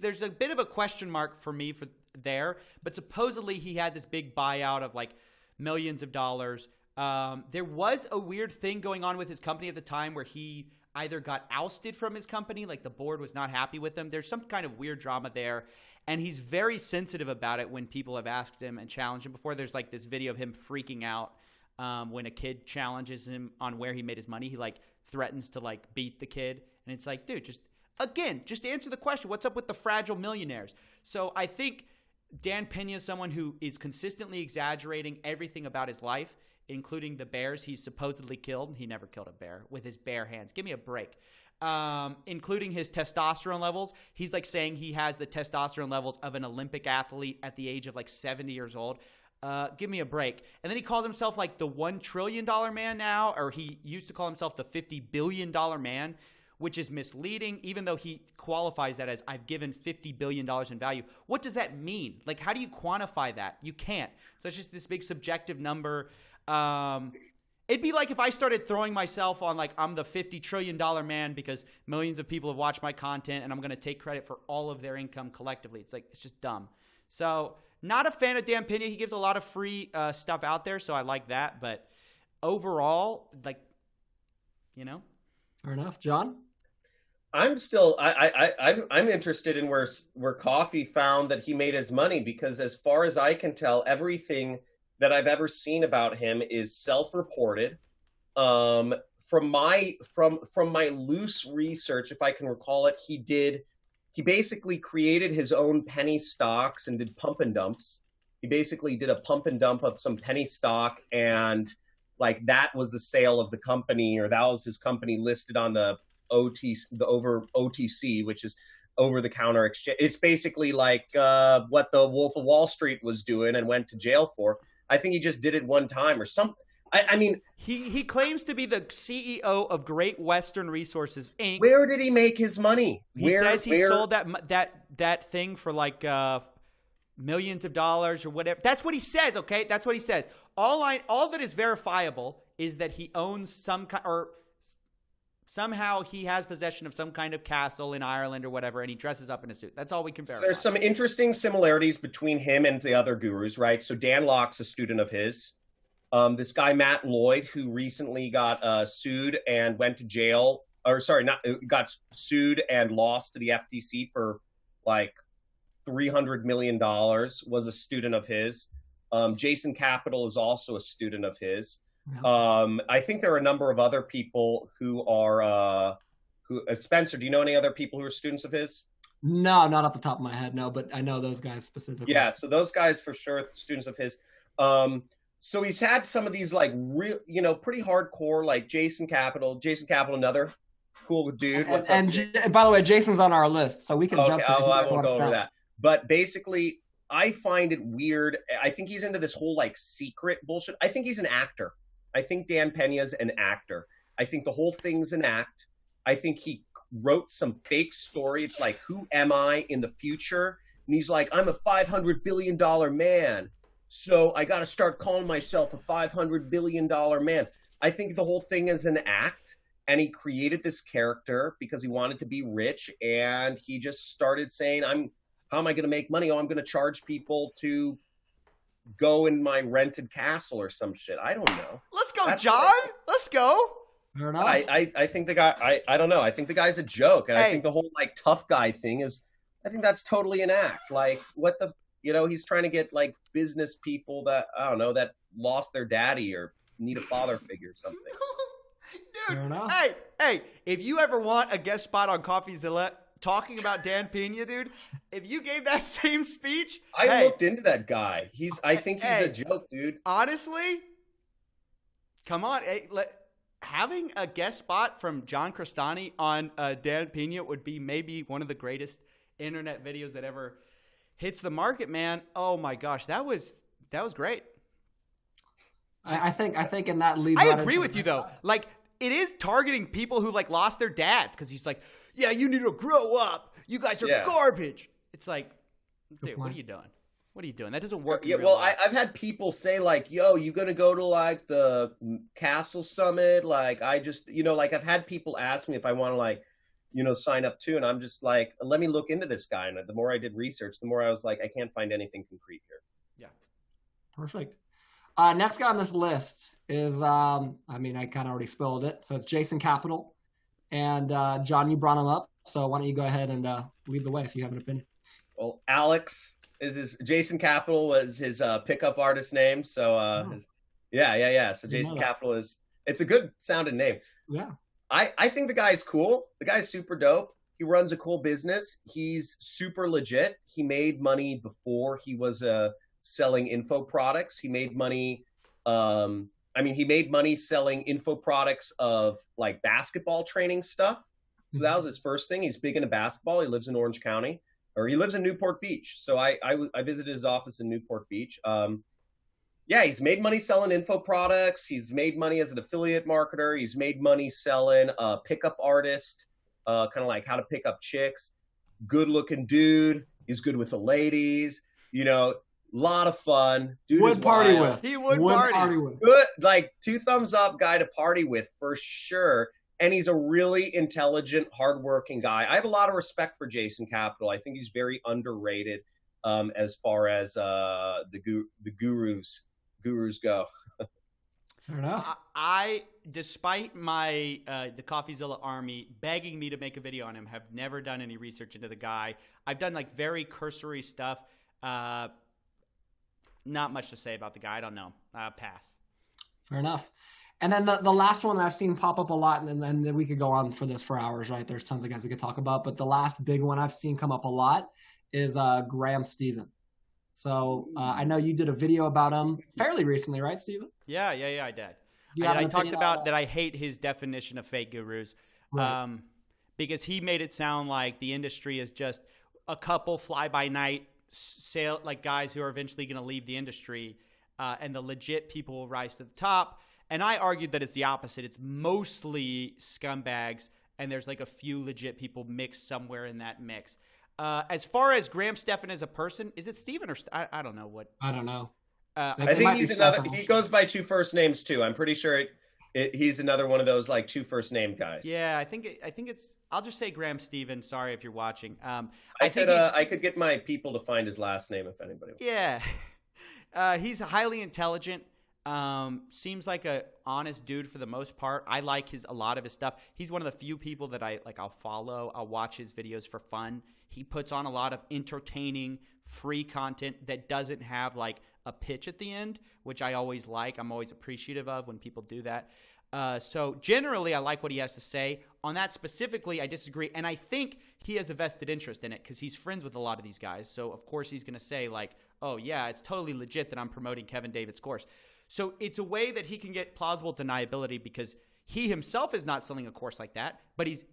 there's a bit of a question mark for me for there, but supposedly he had this big buyout of like millions of dollars. There was a weird thing going on with his company at the time where he either got ousted from his company, like the board was not happy with him. There's some kind of weird drama there, and he's very sensitive about it when people have asked him and challenged him before. There's like this video of him freaking out when a kid challenges him on where he made his money. He like threatens to like beat the kid, and it's like, dude, just answer the question. What's up with the fragile millionaires? So I think Dan Pena is someone who is consistently exaggerating everything about his life, including the bears he's supposedly killed. He never killed a bear with his bare hands. Give me a break. Including his testosterone levels. He's like saying he has the testosterone levels of an Olympic athlete at the age of like 70 years old. Give me a break. And then he calls himself like the $1 trillion man now, or he used to call himself the $50 billion man, which is misleading, even though he qualifies that as I've given $50 billion in value. What does that mean? Like, how do you quantify that? You can't. So it's just this big subjective number. It'd be like if I started throwing myself on like I'm the $50 trillion man because millions of people have watched my content and I'm going to take credit for all of their income collectively. It's like, it's just dumb. So not a fan of Dan Pena. He gives a lot of free stuff out there, so I like that. But overall, like, you know. Fair enough. John? I'm still I'm interested in where Coffee found that he made his money, because as far as I can tell, everything that I've ever seen about him is self-reported. From my loose research, if I can recall it, he basically created his own penny stocks and did pump and dumps. He basically did a pump and dump of some penny stock, and like that was the sale of the company, or that was his company listed on the OTC, which is over the counter exchange. It's basically like what the Wolf of Wall Street was doing and went to jail for. I think he just did it one time or something. I mean, he claims to be the CEO of Great Western Resources Inc. Where did he make his money? He says he sold that thing for like millions of dollars or whatever. That's what he says. Okay, that's what he says. All that is verifiable is that he owns some or somehow he has possession of some kind of castle in Ireland or whatever, and he dresses up in a suit. That's all we can verify. There's some interesting similarities between him and the other gurus, right? So Dan Locke's a student of his. This guy, Matt Lloyd, who recently got sued and went to jail, got sued and lost to the FTC for like $300 million, was a student of his. Jason Capital is also a student of his. I think there are a number of other people who are Spencer, do you know any other people who are students of his? No, not off the top of my head, no, but I know those guys specifically. Yeah, so those guys for sure, students of his. So he's had some of these like real, pretty hardcore, like Jason Capital, another cool dude. What's up? And by the way, Jason's on our list, so we can jump to I won't go over that. But basically, I find it weird. I think he's into this whole like secret bullshit. I think he's an actor. I think Dan Pena's an actor. I think the whole thing's an act. I think he wrote some fake story. It's like, who am I in the future? And he's like, I'm a $500 billion man. So I got to start calling myself a $500 billion man. I think the whole thing is an act. And he created this character because he wanted to be rich. And he just started saying, how am I going to make money? Oh, I'm going to charge people to go in my rented castle or some shit. I don't know. Let's go, John. Let's go. Fair enough. I think the guy, I don't know. I think the guy's a joke. And I think the whole like tough guy thing is, I think that's totally an act. Like what the, he's trying to get like business people that, I don't know, that lost their daddy or need a father figure or something. Dude, hey, if you ever want a guest spot on CoffeeZilla talking about Dan Pena, dude, if you gave that same speech, I looked into that guy. I think he's a joke, dude. Honestly, come on. Having a guest spot from John Crestani on Dan Pena would be maybe one of the greatest internet videos that ever hits the market, man. Oh my gosh, that was great. I think in that leads. I agree with you though. Like, it is targeting people who like lost their dads, because he's like, yeah, you need to grow up. You guys are garbage. It's like, dude, what are you doing? What are you doing? That doesn't work. Yeah, well, I've had people say like, yo, you gonna go to like the Castle Summit? Like, I just, like I've had people ask me if I want to like sign up to. And I'm just like, let me look into this guy. And the more I did research, the more I was like, I can't find anything concrete here. Yeah. Perfect. Next guy on this list is, I kind of already spilled it. So it's Jason Capital. And John, you brought him up. So why don't you go ahead and lead the way if you have an opinion. Well, Alex Jason Capital was his pickup artist name. So yeah. So Jason Capital it's a good sounding name. Yeah. I think the guy's cool. The guy's super dope. He runs a cool business. He's super legit. He made money before he was selling info products. He made money. He made money selling info products of like basketball training stuff. So that was his first thing. He's big into basketball. He lives in Orange County, or he lives in Newport Beach. So I visited his office in Newport Beach. He's made money selling info products. He's made money as an affiliate marketer. He's made money selling pickup artist, kind of like how to pick up chicks. Good looking dude. He's good with the ladies. Lot of fun. Dude would party wild. With. He would party with. Good, like 2 thumbs up guy to party with for sure. And he's a really intelligent, hardworking guy. I have a lot of respect for Jason Capital. I think he's very underrated as far as the gurus go. Fair enough. I despite my the CoffeeZilla army begging me to make a video on him, have never done any research into the guy. I've done like very cursory stuff. Not much to say about the guy. I don't know. Pass. Fair enough. And then the last one that I've seen pop up a lot, and then we could go on for this for hours, right? There's tons of guys we could talk about. But the last big one I've seen come up a lot is Graham Stephan. So I know you did a video about him fairly recently, right, Stephen? Yeah, I did. I talked about that I hate his definition of fake gurus, right. Because he made it sound like the industry is just a couple fly-by-night like guys who are eventually going to leave the industry, and the legit people will rise to the top. And I argued that it's the opposite. It's mostly scumbags, and there's like a few legit people mixed somewhere in that mix. As far as Graham Stephan as a person, is it Stephen or I don't know what. I don't know. I think he's another. He goes by 2 first names too. I'm pretty sure he's another one of those like 2 first name guys. Yeah, I think it's. I'll just say Graham Stephan. Sorry if you're watching. I could get my people to find his last name if anybody wants. Yeah, he's highly intelligent. Seems like a honest dude for the most part. I like a lot of his stuff. He's one of the few people that I'll follow. I'll watch his videos for fun. He puts on a lot of entertaining, free content that doesn't have like a pitch at the end, which I always like. I'm always appreciative of when people do that. So generally, I like what he has to say. On that specifically, I disagree. And I think he has a vested interest in it because he's friends with a lot of these guys. So, of course, he's going to say like, oh, yeah, it's totally legit that I'm promoting Kevin David's course. So it's a way that he can get plausible deniability because he himself is not selling a course like that, but he's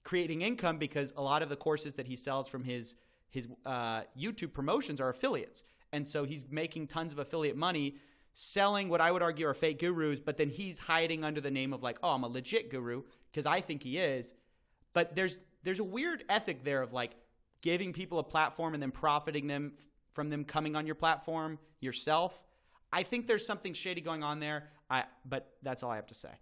creating income because a lot of the courses that he sells from his YouTube promotions are affiliates. And so he's making tons of affiliate money selling what I would argue are fake gurus, but then he's hiding under the name of like, oh, I'm a legit guru because I think he is. But there's a weird ethic there of like giving people a platform and then profiting them from them coming on your platform yourself. I think there's something shady going on there, but that's all I have to say.